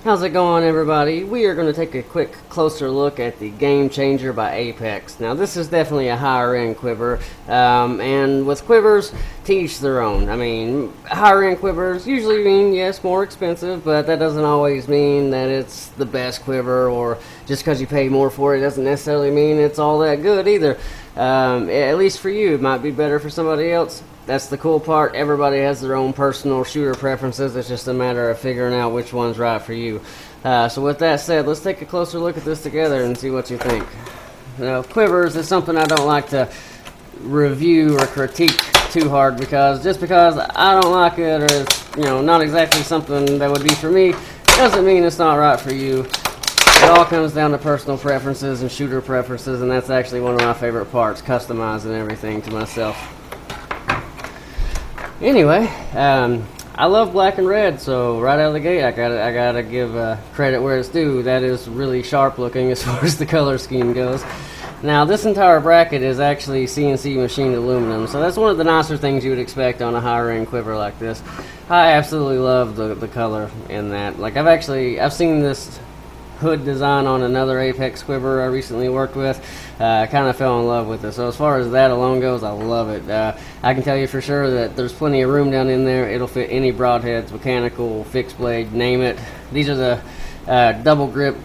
How's it going, everybody? We are going to take a quick closer look at the Game Changer by Apex. Now, this is definitely a higher end quiver, and with quivers, to each their own. I mean, higher end quivers usually mean, yes, more expensive, but that doesn't always mean that it's the best quiver, or just because you pay more for it doesn't necessarily mean it's all that good either. At least for you, it might be better for somebody else. That's the cool part. Everybody has their own personal shooter preferences. It's just a matter of figuring out which one's right for you. So with that said, let's take a closer look at this together and see what you think. Now, quivers is something I don't like to review or critique too hard, because just because I don't like it, or it's not exactly something that would be for me, doesn't mean it's not right for you. It all comes down to personal preferences and shooter preferences, and that's actually one of my favorite parts, customizing everything to myself. Anyway, I love black and red, so right out of the gate, I gotta give credit where it's due. That is really sharp looking as far as the color scheme goes. Now, this entire bracket is actually CNC machined aluminum, so that's one of the nicer things you would expect on a higher end quiver like this. I absolutely love the color in that. Like, I've seen this hood design on another Apex quiver I recently worked with. I kind of fell in love with it. So as far as that alone goes, I love it. I can tell you for sure that there's plenty of room down in there. It'll fit any broadheads, mechanical, fixed blade, name it. These are the double grip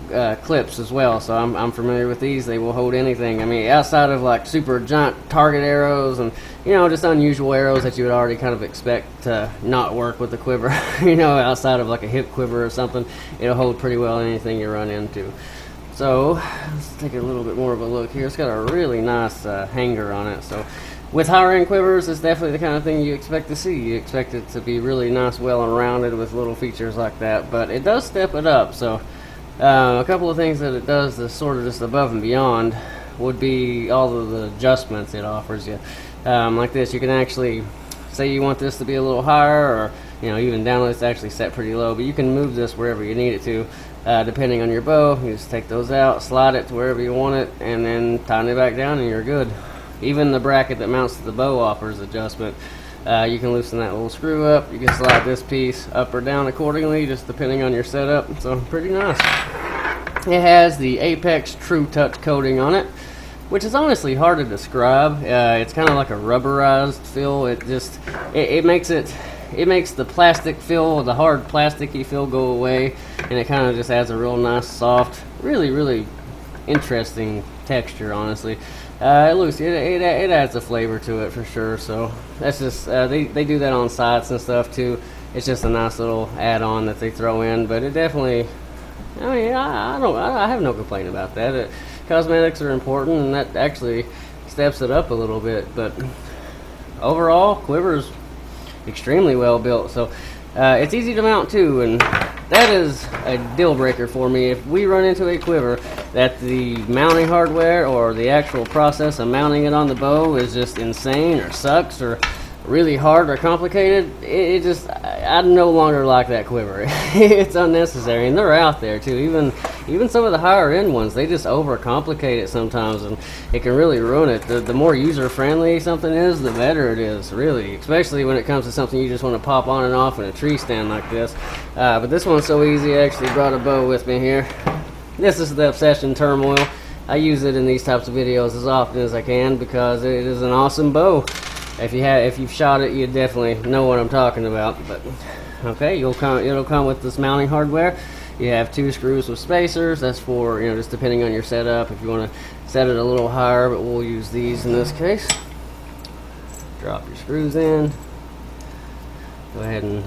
clips as well, so I'm familiar with these. They will hold anything. I mean, outside of like super giant target arrows and just unusual arrows that you would already kind of expect to not work with the quiver, outside of like a hip quiver or something, it'll hold pretty well anything you run into. So let's take a little bit more of a look here. It's got a really nice hanger on it. So with higher end quivers, it's definitely the kind of thing you expect to see. You expect it to be really nice, well and rounded with little features like that, but it does step it up. So a couple of things that it does that's sort of just above and beyond would be all of the adjustments it offers you. Like this, you can actually say you want this to be a little higher, or even down. It's actually set pretty low, but you can move this wherever you need it to, depending on your bow. You just take those out, slide it to wherever you want it, and then tighten it back down, and you're good. Even the bracket that mounts to the bow offers adjustment. You can loosen that little screw up. You can slide this piece up or down accordingly, just depending on your setup. So pretty nice. It has the Apex True Touch coating on it, which is honestly hard to describe. It's kind of like a rubberized feel. It makes the plastic feel, the hard plasticky feel, go away, and it kind of just adds a real nice, soft, really interesting texture, honestly. It adds a flavor to it for sure. So that's just they do that on sights and stuff too. It's just a nice little add-on that they throw in, but it definitely, I have no complaint about that. Cosmetics are important, and that actually steps it up a little bit. But overall, quiver's extremely well built, so it's easy to mount too, and that is a deal breaker for me. If we run into a quiver that the mounting hardware or the actual process of mounting it on the bow is just insane or sucks or really hard or complicated, I no longer like that quiver. It's unnecessary, and they're out there too. Even some of the higher end ones, they just overcomplicate it sometimes, and it can really ruin it. The more user friendly something is, the better it is, really, especially when it comes to something you just want to pop on and off in a tree stand like this. But this one's so easy. I actually brought a bow with me here. This is the Obsession Turmoil. I use it in these types of videos as often as I can because it is an awesome bow. If you've shot it, you definitely know what I'm talking about. But okay, it'll come with this mounting hardware. You have 2 screws with spacers. That's for just depending on your setup. If you want to set it a little higher, but we'll use these in this case. Drop your screws in. Go ahead and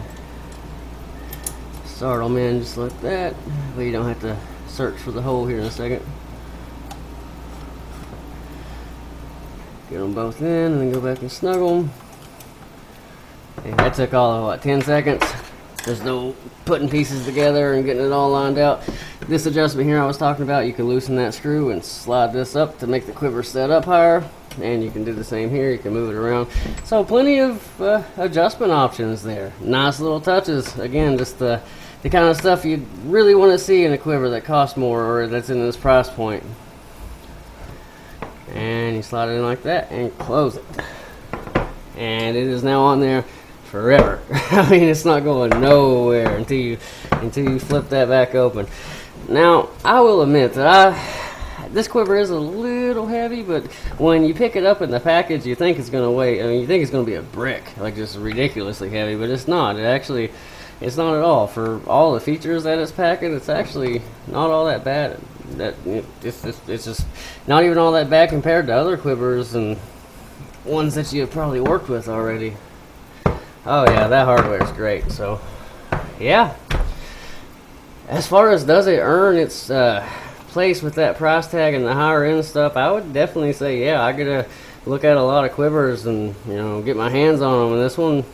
start them in just like that. But you don't have to search for the hole here in a second. Get them both in, and then go back and snuggle them. And that took all of, what, 10 seconds? There's no putting pieces together and getting it all lined out. This adjustment here I was talking about, you can loosen that screw and slide this up to make the quiver set up higher. And you can do the same here. You can move it around. So plenty of adjustment options there. Nice little touches. Again, just the kind of stuff you really want to see in a quiver that costs more or that's in this price point. And you slide it in like that and close it. And it is now on there forever. I mean, it's not going nowhere until you flip that back open. Now, I will admit that this quiver is a little heavy, but when you pick it up in the package, you think it's going to weigh, I mean, you think it's going to be a brick, like just ridiculously heavy, but it's not. It's not at all. For all the features that it's packing, it's actually not all that bad. It's just not even all that bad compared to other quivers and ones that you have probably worked with already. Oh yeah, that hardware is great. So yeah, as far as does it earn its place with that price tag and the higher end stuff, I would definitely say yeah. I gotta look at a lot of quivers and get my hands on them, and this one,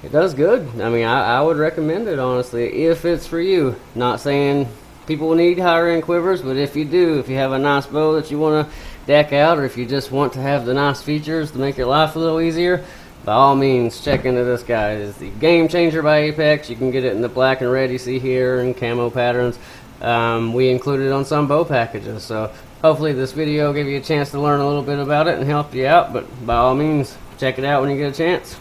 it does good. I mean, I would recommend it, honestly, if it's for you. Not saying people will need higher end quivers, but if you do, if you have a nice bow that you want to deck out, or if you just want to have the nice features to make your life a little easier, by all means, check into this guy. It is the Game Changer by Apex. You can get it in the black and red you see here and camo patterns. We include it on some bow packages, so hopefully this video gave you a chance to learn a little bit about it and help you out, but by all means, check it out when you get a chance.